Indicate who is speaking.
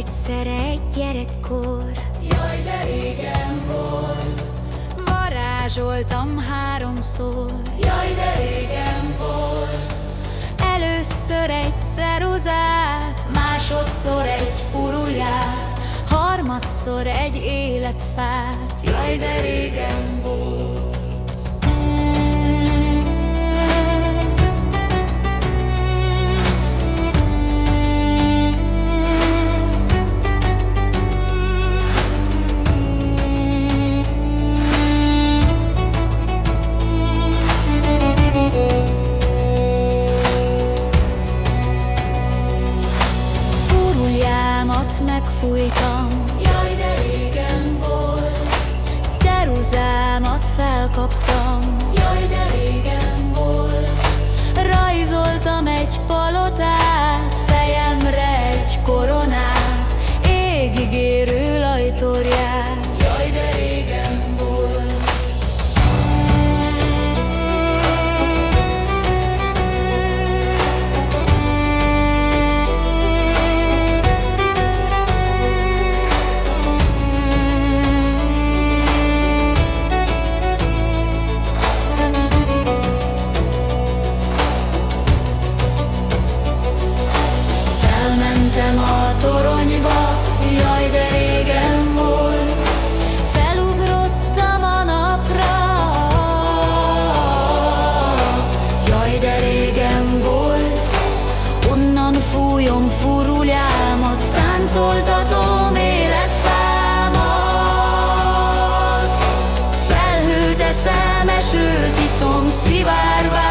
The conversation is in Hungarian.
Speaker 1: Egyszer egy gyerekkor,
Speaker 2: jaj, de régen volt.
Speaker 1: varázsoltam háromszor,
Speaker 2: Jaj, de régen volt.
Speaker 1: először egy ceruzát, másodszor egy furulját, harmadszor egy életfát.
Speaker 2: Jaj, de régen volt.
Speaker 1: Megfújtam,
Speaker 2: jaj, de régen volt.
Speaker 1: ceruzámat felkaptam,
Speaker 2: jaj, de régen volt.
Speaker 1: rajzoltam egy palotát, fejemre egy koronát, égig érő lajtorját.
Speaker 2: Jaj, de régen volt.
Speaker 1: Felmentem a toronyba, jaj, de régen volt, felugrottam a napra, jaj, de régen volt, onnan fújom furuljámat, táncoltatom életfámat. Felhőt eszem, esőt iszom, szivárvá